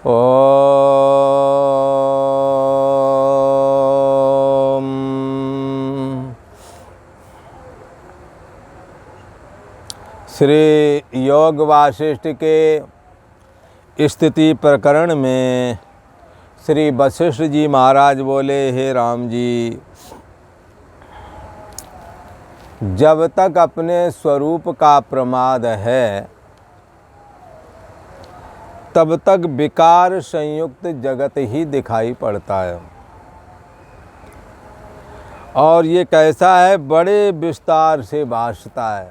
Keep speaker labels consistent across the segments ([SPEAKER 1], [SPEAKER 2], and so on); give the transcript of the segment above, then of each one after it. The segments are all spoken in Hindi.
[SPEAKER 1] ओम। श्री योग वासिष्ठ के स्थिति प्रकरण में श्री वशिष्ठ जी महाराज बोले, हे राम जी, जब तक अपने स्वरूप का प्रमाद है तब तक विकार संयुक्त जगत ही दिखाई पड़ता है। और ये कैसा है, बड़े विस्तार से भासता है।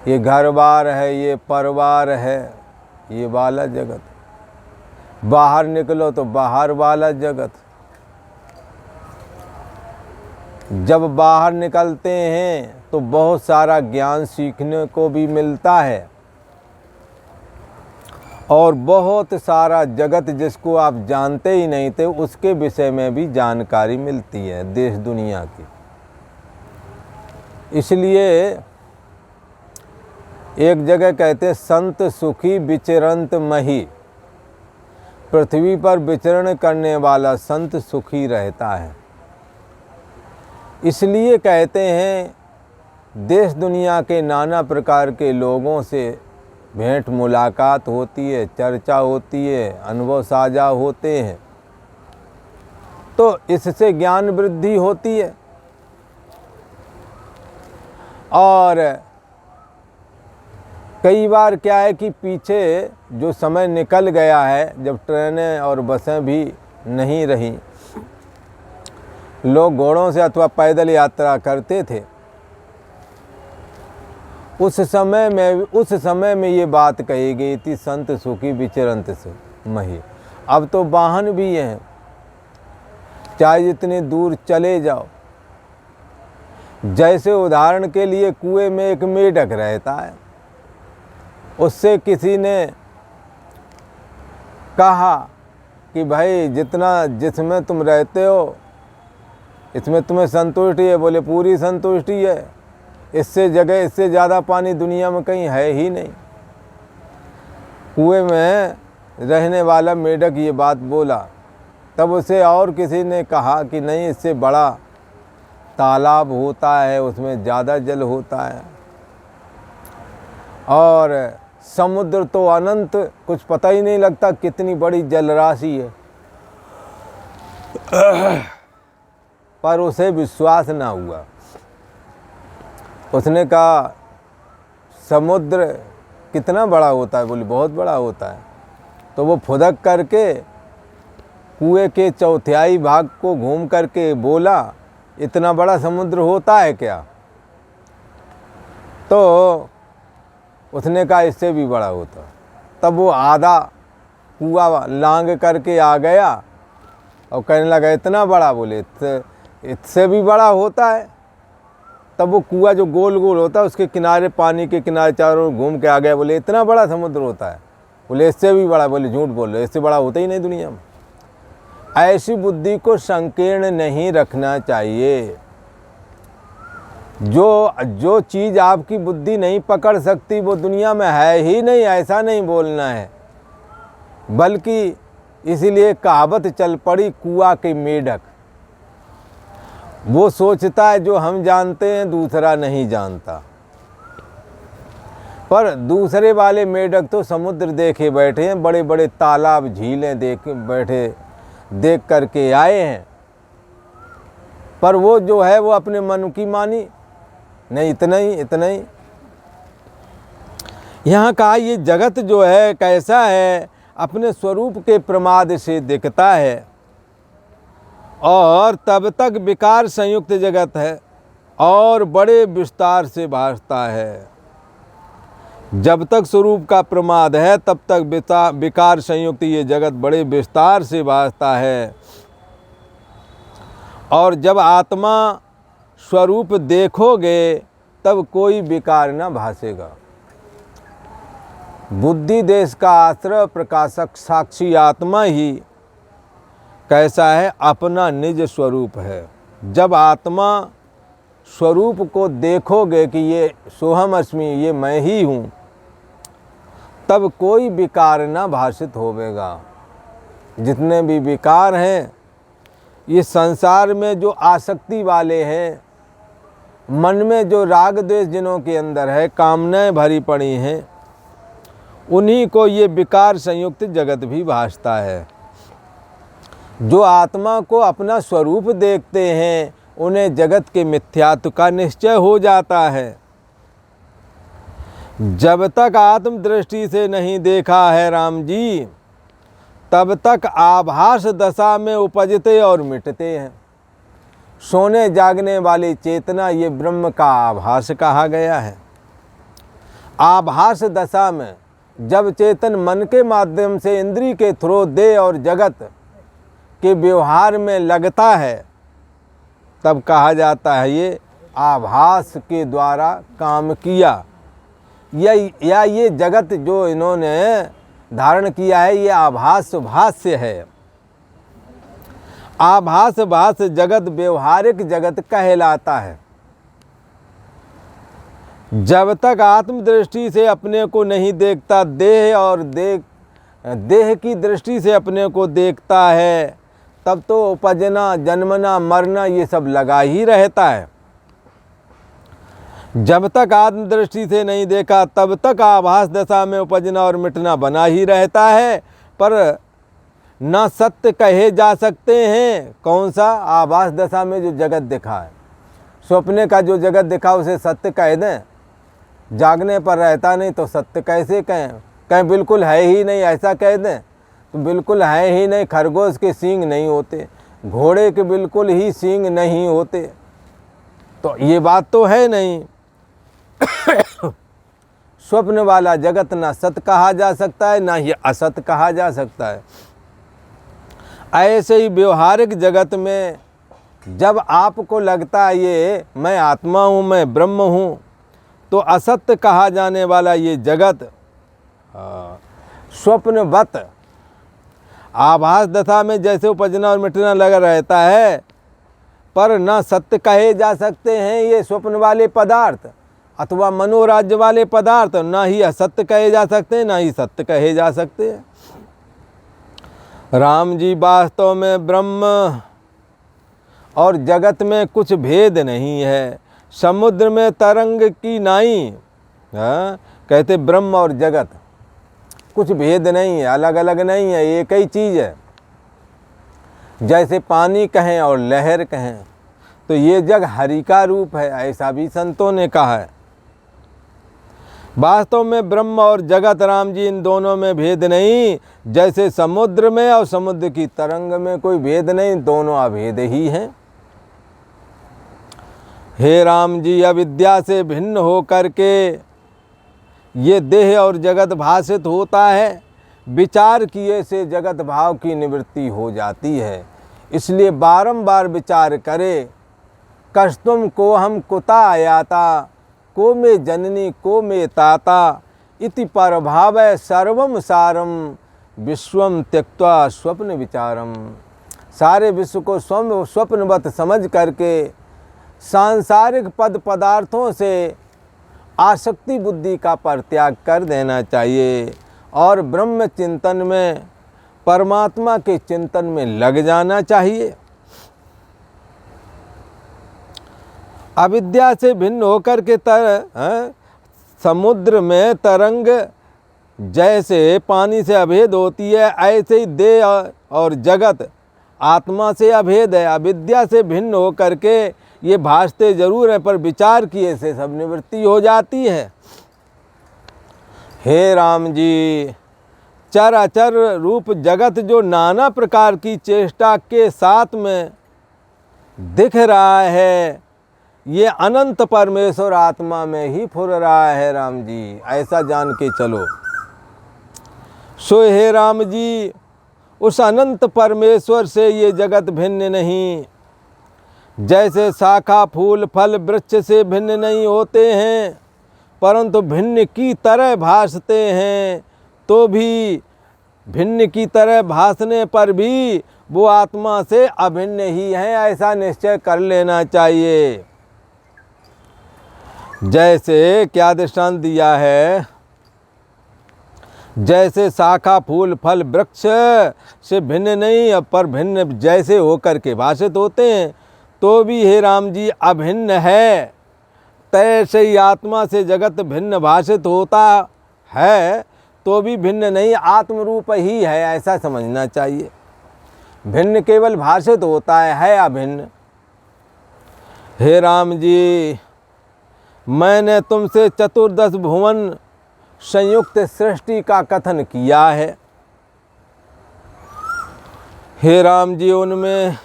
[SPEAKER 1] ये घर बार है, ये परिवार है, ये वाला जगत। बाहर निकलो तो बाहर वाला जगत। जब बाहर निकलते हैं तो बहुत सारा ज्ञान सीखने को भी मिलता है और बहुत सारा जगत जिसको आप जानते ही नहीं थे उसके विषय में भी जानकारी मिलती है, देश दुनिया की। इसलिए एक जगह कहते हैं, संत सुखी विचरंत मही। पृथ्वी पर विचरण करने वाला संत सुखी रहता है। इसलिए कहते हैं, देश दुनिया के नाना प्रकार के लोगों से भेंट मुलाकात होती है, चर्चा होती है, अनुभव साझा होते हैं, तो इससे ज्ञान वृद्धि होती है। और कई बार क्या है कि पीछे जो समय निकल गया है, जब ट्रेनें और बसें भी नहीं रहीं, लोग घोड़ों से अथवा पैदल यात्रा करते थे। उस समय में ये बात कही गई थी, संत सुखी विचरंत से मही। अब तो वाहन भी हैं, चाहे जितने दूर चले जाओ। जैसे उदाहरण के लिए कुएं में एक मेढक रहता है, उससे किसी ने कहा कि भाई जिसमें तुम रहते हो इसमें तुम्हें संतुष्टि है? बोले पूरी संतुष्टि है, इससे ज़्यादा पानी दुनिया में कहीं है ही नहीं। कुएं में रहने वाला मेढक ये बात बोला। तब उसे और किसी ने कहा कि नहीं, इससे बड़ा तालाब होता है, उसमें ज़्यादा जल होता है, और समुद्र तो अनंत, कुछ पता ही नहीं लगता कितनी बड़ी जलराशि है। पर उसे विश्वास ना हुआ। उसने कहा, समुद्र कितना बड़ा होता है? बोले बहुत बड़ा होता है। तो वो फुदक करके कुएं के चौथाई भाग को घूम करके बोला, इतना बड़ा समुद्र होता है क्या? तो उसने कहा, इससे भी बड़ा होता। तब वो आधा कुआं लांग करके आ गया और कहने लगा, इतना बड़ा? बोले इससे भी बड़ा होता है। तब वो कुआं जो गोल गोल होता है उसके किनारे, पानी के किनारे चारों ओर घूम के आ गया। बोले इतना बड़ा समुद्र होता है? बोले इससे भी बड़ा। बोले झूठ बोल रहे, इससे बड़ा होता ही नहीं दुनिया में। ऐसी बुद्धि को संकीर्ण नहीं रखना चाहिए। जो चीज़ आपकी बुद्धि नहीं पकड़ सकती वो दुनिया में है ही नहीं, ऐसा नहीं बोलना है। बल्कि इसीलिए कहावत चल पड़ी, कुआं के मेढक। वो सोचता है जो हम जानते हैं दूसरा नहीं जानता। पर दूसरे वाले मेढक तो समुद्र देखे बैठे हैं, बड़े बड़े तालाब झीलें देख करके आए हैं। पर वो जो है वो अपने मन की मानी, नहीं इतना ही। यहाँ का ये जगत जो है कैसा है, अपने स्वरूप के प्रमाद से दिखता है और तब तक विकार संयुक्त जगत है और बड़े विस्तार से भासता है। जब तक स्वरूप का प्रमाद है तब तक विकार संयुक्त ये जगत बड़े विस्तार से भासता है। और जब आत्मा स्वरूप देखोगे तब कोई विकार न भासेगा। बुद्धि देश का आश्रय प्रकाशक साक्षी आत्मा ही कैसा है, अपना निज स्वरूप है। जब आत्मा स्वरूप को देखोगे कि ये सोहम अस्मि, ये मैं ही हूँ, तब कोई विकार न भाषित होवेगा। जितने भी विकार हैं, ये संसार में जो आसक्ति वाले हैं, मन में जो राग द्वेष जिनों के अंदर है, कामनाएं भरी पड़ी हैं, उन्हीं को ये विकार संयुक्त जगत भी भासता है। जो आत्मा को अपना स्वरूप देखते हैं, उन्हें जगत के मिथ्यात्व का निश्चय हो जाता है। जब तक आत्मदृष्टि से नहीं देखा है राम जी, तब तक आभास दशा में उपजते और मिटते हैं। सोने जागने वाली चेतना ये ब्रह्म का आभास कहा गया है। आभास दशा में जब चेतन मन के माध्यम से इंद्रिय के थ्रू देह और जगत के व्यवहार में लगता है, तब कहा जाता है ये आभास के द्वारा काम किया, या ये जगत जो इन्होंने धारण किया है, ये आभास भाष्य है। आभास भाष्य जगत व्यवहारिक जगत कहलाता है। जब तक आत्मदृष्टि से अपने को नहीं देखता, देह और देह की दृष्टि से अपने को देखता है, तब तो उपजना, जन्मना, मरना ये सब लगा ही रहता है। जब तक आत्मदृष्टि से नहीं देखा, तब तक आभास दशा में उपजना और मिटना बना ही रहता है। पर न सत्य कहे जा सकते हैं। कौन सा? आभास दशा में जो जगत दिखा है, सपने का जो जगत दिखा उसे सत्य कह दें। जागने पर रहता नहीं तो सत्य कैसे कहें? कहें बिल्कुल है ही नहीं, ऐसा कह दें तो बिल्कुल है ही नहीं। खरगोश के सींग नहीं होते, घोड़े के बिल्कुल ही सींग नहीं होते, तो ये बात तो है नहीं। स्वप्न वाला जगत ना सत्य कहा जा सकता है, ना ही असत्य कहा जा सकता है। ऐसे ही व्यवहारिक जगत में जब आपको लगता है ये मैं आत्मा हूँ, मैं ब्रह्म हूँ, तो असत्य कहा जाने वाला ये जगत स्वप्नवत आभास दशा में जैसे उपजना और मिटना लगा रहता है, पर न सत्य कहे जा सकते हैं ये स्वप्न वाले पदार्थ अथवा मनोराज्य वाले पदार्थ, ना ही असत्य कहे जा सकते हैं, ना ही सत्य कहे जा सकते हैं। राम जी, वास्तव में ब्रह्म और जगत में कुछ भेद नहीं है। समुद्र में तरंग की नाई, कहते ब्रह्म और जगत कुछ भेद नहीं है, अलग अलग नहीं है, एक ही चीज़ है। जैसे पानी कहें और लहर कहें, तो ये जग हरि का रूप है, ऐसा भी संतों ने कहा है। वास्तव में ब्रह्म और जगत, राम जी, इन दोनों में भेद नहीं। जैसे समुद्र में और समुद्र की तरंग में कोई भेद नहीं, दोनों अभेद ही हैं। हे राम जी, अविद्या से भिन्न होकर के ये देह और जगत भाषित होता है। विचार किए से जगत भाव की निवृत्ति हो जाती है। इसलिए बारंबार विचार करे। कष्टुम को हम कुता आयाता, को में जननी को में ताता, इति परभाव सर्वम सारम विश्वम त्यक्त्वा स्वप्न विचारम। सारे विश्व को स्वप्नवत समझ करके सांसारिक पद पदार्थों से आसक्ति बुद्धि का परित्याग कर देना चाहिए और ब्रह्म चिंतन में, परमात्मा के चिंतन में लग जाना चाहिए। अविद्या से भिन्न होकर के समुद्र में तरंग जैसे पानी से अभेद होती है, ऐसे ही देह और जगत आत्मा से अभेद है। अविद्या से भिन्न होकर के ये भासते जरूर है, पर विचार किए से सब निवृत्ति हो जाती है। हे राम जी, चर अचर रूप जगत जो नाना प्रकार की चेष्टा के साथ में दिख रहा है, ये अनंत परमेश्वर आत्मा में ही फुर रहा है। राम जी, ऐसा जान के चलो। सो हे राम जी, उस अनंत परमेश्वर से ये जगत भिन्न नहीं। जैसे शाखा फूल फल वृक्ष से भिन्न नहीं होते हैं, परंतु भिन्न की तरह भासते हैं, तो भी भिन्न की तरह भासने पर भी वो आत्मा से अभिन्न ही है, ऐसा निश्चय कर लेना चाहिए। जैसे क्या दृष्टांत दिया है, जैसे शाखा फूल फल वृक्ष से भिन्न नहीं पर भिन्न जैसे होकर के भाषित होते हैं, तो भी हे राम जी अभिन्न है। तैसे ही आत्मा से जगत भिन्न भाषित होता है, तो भी भिन्न नहीं, आत्मरूप ही है, ऐसा समझना चाहिए। भिन्न केवल भाषित होता है अभिन्न। हे राम जी, मैंने तुमसे चतुर्दश भुवन संयुक्त सृष्टि का कथन किया है। हे राम जी, उनमें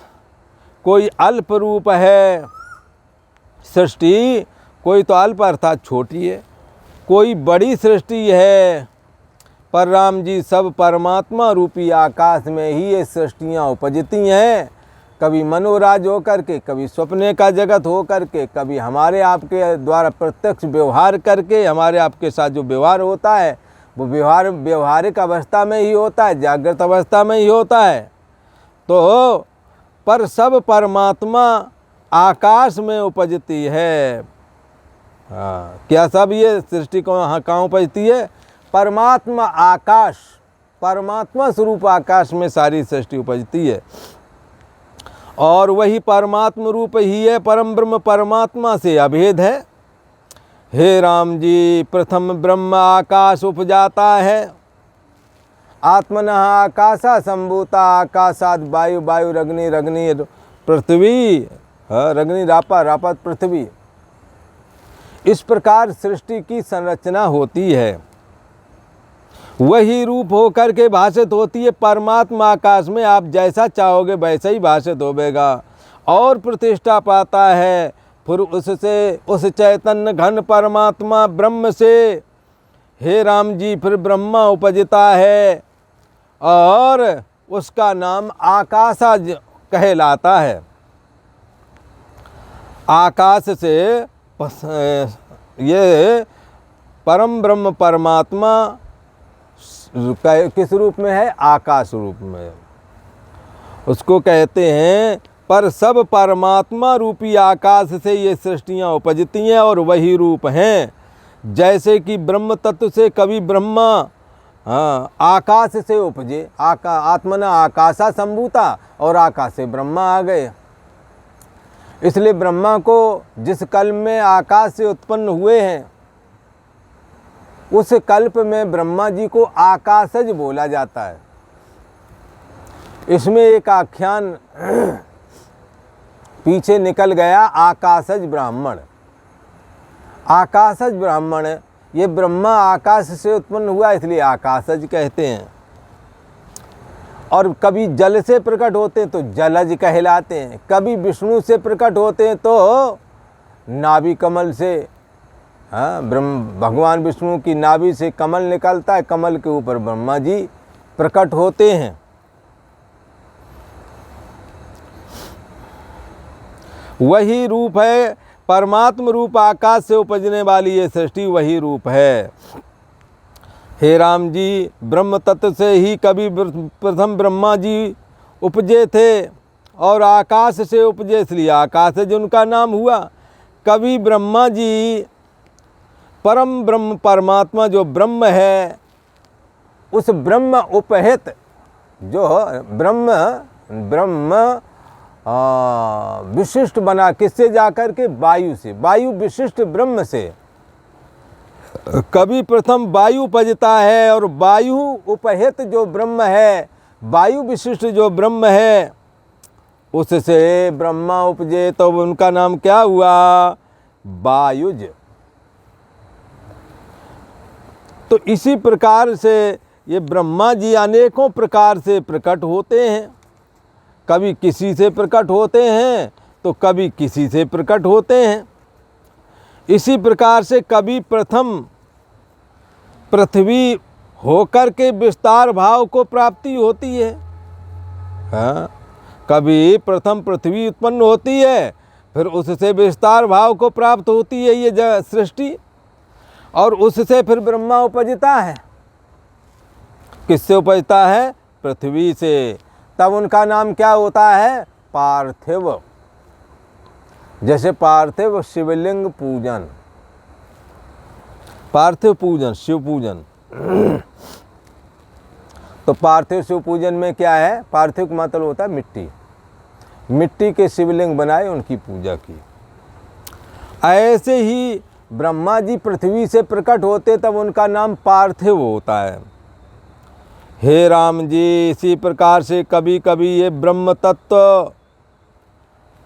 [SPEAKER 1] कोई अल्प रूप है सृष्टि, कोई तो अल्प अर्थात छोटी है, कोई बड़ी सृष्टि है। पर राम जी, सब परमात्मा रूपी आकाश में ही ये सृष्टियाँ उपजती हैं, कभी मनोराज हो करके, कभी स्वप्ने का जगत हो करके, कभी हमारे आपके द्वारा प्रत्यक्ष व्यवहार करके। हमारे आपके साथ जो व्यवहार होता है वो व्यवहारिक अवस्था में ही होता है, जागृत अवस्था में ही होता है। तो पर सब परमात्मा आकाश में उपजती है। हाँ, क्या सब ये सृष्टि कहाँ उपजती है? परमात्मा आकाश, परमात्मा स्वरूप आकाश में सारी सृष्टि उपजती है। और वही परमात्म रूप ही है, परम ब्रह्म परमात्मा से अभेद है। हे राम जी, प्रथम ब्रह्म आकाश उपजाता है। आत्मनः आकाशा संभूता, आकाशाद वायु, वायु रग्नि, रग्नि पृथ्वी, रग्नि रापा, रापा पृथ्वी। इस प्रकार सृष्टि की संरचना होती है। वही रूप होकर के भाषित होती है। परमात्मा आकाश में आप जैसा चाहोगे वैसा ही भाषित होवेगा और प्रतिष्ठा पाता है। फिर उससे, उस चैतन्य घन परमात्मा ब्रह्म से हे राम जी फिर ब्रह्मा उपजता है और उसका नाम आकाशा कहलाता है। आकाश से ये परम ब्रह्म परमात्मा किस रूप में है? आकाश रूप में। उसको कहते हैं पर सब परमात्मा रूपी आकाश से ये सृष्टियाँ उपजती हैं और वही रूप हैं। जैसे कि ब्रह्म तत्व से कभी ब्रह्मा आकाश से उपजे, आत्मना आकाशा संभूता, और आकाश से ब्रह्मा आ गए। इसलिए ब्रह्मा को जिस कल्प में आकाश से उत्पन्न हुए हैं उस कल्प में ब्रह्मा जी को आकाशज बोला जाता है। इसमें एक आख्यान पीछे निकल गया, आकाशज ब्राह्मण। आकाशज ब्राह्मण, ये ब्रह्मा आकाश से उत्पन्न हुआ इसलिए आकाशज कहते हैं। और कभी जल से प्रकट होते हैं तो जलज कहलाते हैं, कभी विष्णु से प्रकट होते हैं तो नाभि कमल से, भगवान विष्णु की नाभि से कमल निकलता है, कमल के ऊपर ब्रह्मा जी प्रकट होते हैं। वही रूप है, परमात्म रूप आकाश से उपजने वाली ये सृष्टि वही रूप है। हे राम जी, ब्रह्म तत्व से ही कभी प्रथम ब्रह्मा जी उपजे थे और आकाश से उपजे इसलिए आकाश जो उनका नाम हुआ। कभी ब्रह्मा जी परम ब्रह्म परमात्मा जो ब्रह्म है उस ब्रह्म उपहित जो ब्रह्म विशिष्ट बना किससे जाकर के? वायु से, वायु विशिष्ट ब्रह्म से। कभी प्रथम वायु उपजता है और वायु उपहित जो ब्रह्म है, वायु विशिष्ट जो ब्रह्म है उससे ब्रह्मा उपजे तो उनका नाम क्या हुआ? वायुज। तो इसी प्रकार से ये ब्रह्मा जी अनेकों प्रकार से प्रकट होते हैं। कभी किसी से प्रकट होते हैं तो कभी किसी से प्रकट होते हैं। इसी प्रकार से कभी प्रथम पृथ्वी होकर के विस्तार भाव को प्राप्ति होती है। कभी प्रथम पृथ्वी उत्पन्न होती है फिर उससे विस्तार भाव को प्राप्त होती है ये सृष्टि, और उससे फिर ब्रह्मा उपजता है। किससे उपजता है? पृथ्वी से। तब उनका नाम क्या होता है? पार्थिव। जैसे पार्थिव शिवलिंग पूजन, पार्थिव पूजन, शिव पूजन। तो पार्थिव शिव पूजन में क्या है, पार्थिव का मतलब होता है मिट्टी, मिट्टी के शिवलिंग बनाए उनकी पूजा की। ऐसे ही ब्रह्मा जी पृथ्वी से प्रकट होते तब उनका नाम पार्थिव होता है। हे राम जी, इसी प्रकार से कभी कभी ये ब्रह्म तत्व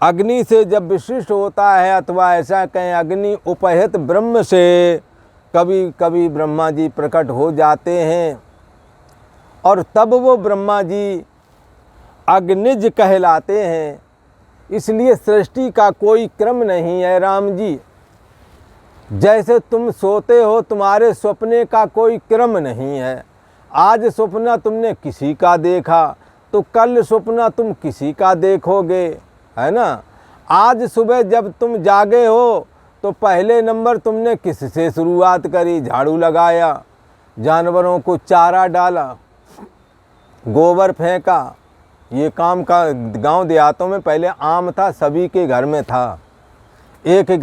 [SPEAKER 1] अग्नि से जब विशिष्ट होता है, अथवा ऐसा कहें अग्नि उपहित ब्रह्म से कभी कभी ब्रह्मा जी प्रकट हो जाते हैं, और तब वो ब्रह्मा जी अग्निज कहलाते हैं। इसलिए सृष्टि का कोई क्रम नहीं है राम जी। जैसे तुम सोते हो, तुम्हारे सपने का कोई क्रम नहीं है। आज सपना तुमने किसी का देखा तो कल सपना तुम किसी का देखोगे, है ना। आज सुबह जब तुम जागे हो तो पहले नंबर तुमने किससे शुरुआत करी, झाड़ू लगाया, जानवरों को चारा डाला, गोबर फेंका। ये काम का गांव देहातों में पहले आम था, सभी के घर में था। एक के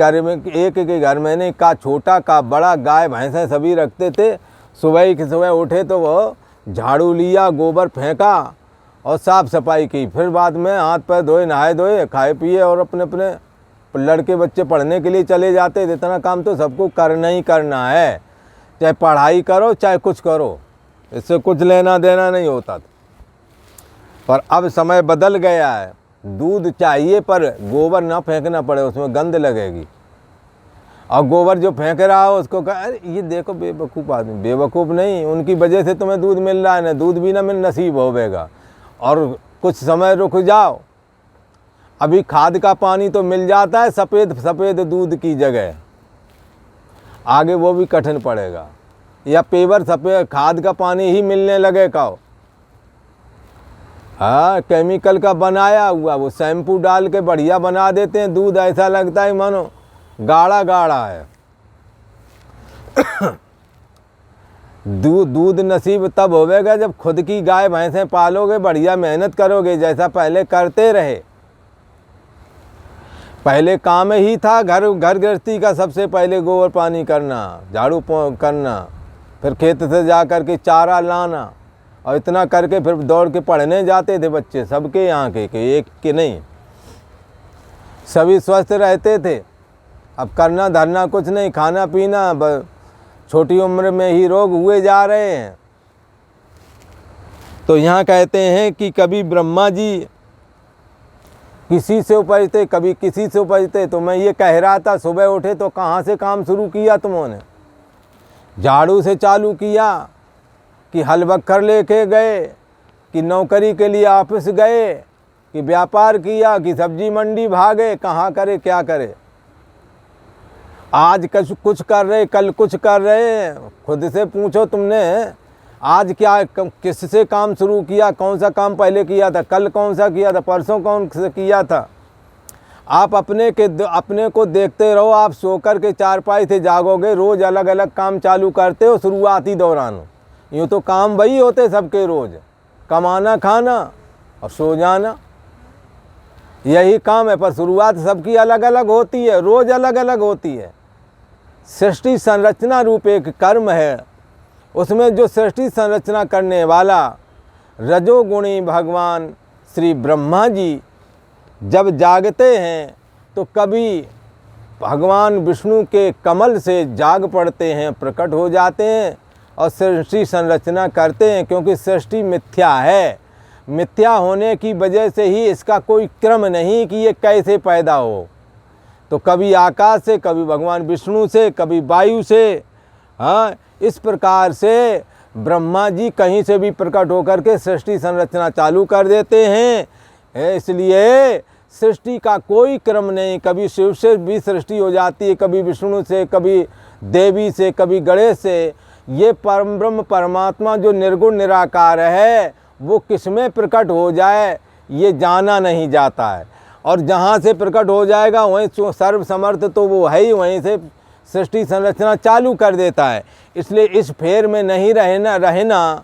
[SPEAKER 1] घर में नहीं, का छोटा का बड़ा, गाय भैंसें सभी रखते थे। सुबह की सुबह उठे तो वो झाड़ू लिया, गोबर फेंका और साफ़ सफाई की। फिर बाद में हाथ पैर धोए, नहाए धोए, खाए पिए और अपने अपने लड़के बच्चे पढ़ने के लिए चले जाते। इतना काम तो सबको करना ही करना है, चाहे पढ़ाई करो चाहे कुछ करो, इससे कुछ लेना देना नहीं होता था। पर अब समय बदल गया है, दूध चाहिए पर गोबर ना फेंकना पड़े, उसमें गंध लगेगी। और गोबर जो फेंक रहा हो उसको कह, अरे ये देखो बेवकूफ़ आदमी। बेवकूफ़ नहीं, उनकी वजह से तुम्हें दूध मिल रहा है ना, दूध भी ना मिल नसीब होवेगा। और कुछ समय रुक जाओ, अभी खाद का पानी तो मिल जाता है सफ़ेद सफ़ेद दूध की जगह, आगे वो भी कठिन पड़ेगा। या पेवर सफ़ेद खाद का पानी ही मिलने लगे का, हाँ केमिकल का बनाया हुआ, वो शैम्पू डाल के बढ़िया बना देते हैं दूध, ऐसा लगता है मानो गाढ़ा गाढ़ा है। दूध नसीब तब होवेगा जब खुद की गाय भैंसें पालोगे, बढ़िया मेहनत करोगे जैसा पहले करते रहे। पहले काम ही था घर गृहस्थी का, सबसे पहले गोबर पानी करना, झाड़ू करना, फिर खेत से जा कर के चारा लाना, और इतना करके फिर दौड़ के पढ़ने जाते थे बच्चे, सबके यहाँ के एक के नहीं, सभी स्वस्थ रहते थे। अब करना धरना कुछ नहीं, खाना पीना, छोटी उम्र में ही रोग हुए जा रहे हैं। तो यहाँ कहते हैं कि कभी ब्रह्मा जी किसी से उपजते, कभी किसी से उपजते। तो मैं ये कह रहा था, सुबह उठे तो कहाँ से काम शुरू किया तुमने? झाड़ू से चालू किया कि हल बखर लेके गए, कि नौकरी के लिए ऑफिस गए, कि व्यापार किया, कि सब्जी मंडी भागे, कहाँ करे क्या करे। आज कुछ कर रहे, कल कुछ कर रहे। खुद से पूछो तुमने आज क्या किससे काम शुरू किया, कौन सा काम पहले किया था, कल कौन सा किया था, परसों कौन सा किया था। आप अपने को देखते रहो। आप सोकर के चारपाई से जागोगे, रोज़ अलग अलग काम चालू करते हो शुरुआती दौरान। यूँ तो काम वही होते सबके, रोज़ कमाना, खाना और सो जाना, यही काम है। पर शुरुआत सबकी अलग अलग होती है, रोज़ अलग अलग होती है। सृष्टि संरचना रूप एक कर्म है, उसमें जो सृष्टि संरचना करने वाला रजोगुणी भगवान श्री ब्रह्मा जी जब जागते हैं तो कभी भगवान विष्णु के कमल से जाग पड़ते हैं, प्रकट हो जाते हैं और सृष्टि संरचना करते हैं। क्योंकि सृष्टि मिथ्या है, मिथ्या होने की वजह से ही इसका कोई क्रम नहीं कि ये कैसे पैदा हो। तो कभी आकाश से, कभी भगवान विष्णु से, कभी वायु से, हाँ इस प्रकार से ब्रह्मा जी कहीं से भी प्रकट होकर के सृष्टि संरचना चालू कर देते हैं। इसलिए सृष्टि का कोई क्रम नहीं, कभी शिव से भी सृष्टि हो जाती है, कभी विष्णु से, कभी देवी से, कभी गणेश से। ये परम ब्रह्म परमात्मा जो निर्गुण निराकार है वो किसमें प्रकट हो जाए ये जाना नहीं जाता है। और जहाँ से प्रकट हो जाएगा वहीं सर्व समर्थ तो वो है ही, वहीं से सृष्टि संरचना चालू कर देता है। इसलिए इस फेर में नहीं रहना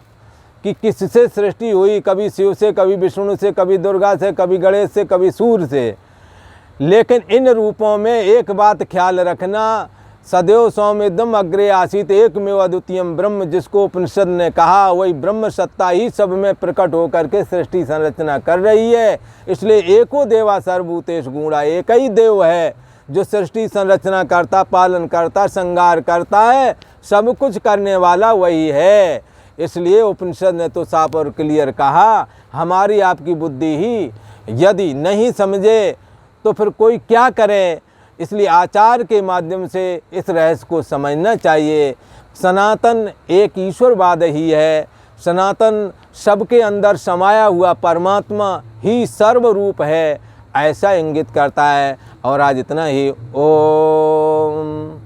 [SPEAKER 1] कि किससे सृष्टि हुई, कभी शिव से, कभी विष्णु से, कभी दुर्गा से, कभी गणेश से, कभी सूर्य से। लेकिन इन रूपों में एक बात ख्याल रखना सदैव सौम्यदम अग्रे आसीत एकमेव अद्वितीयम ब्रह्म, जिसको उपनिषद ने कहा वही ब्रह्म सत्ता ही सब में प्रकट होकर के सृष्टि संरचना कर रही है। इसलिए एको देवा सर्वभूतेषु गूढ़ा, एक ही देव है जो सृष्टि संरचना करता, पालन करता, संहार करता है, सब कुछ करने वाला वही है। इसलिए उपनिषद ने तो साफ और क्लियर कहा, हमारी आपकी बुद्धि ही यदि नहीं समझे तो फिर कोई क्या करे। इसलिए आचार के माध्यम से इस रहस्य को समझना चाहिए। सनातन एक ईश्वरवाद ही है, सनातन सबके अंदर समाया हुआ परमात्मा ही सर्वरूप है, ऐसा इंगित करता है। और आज इतना ही। ओम।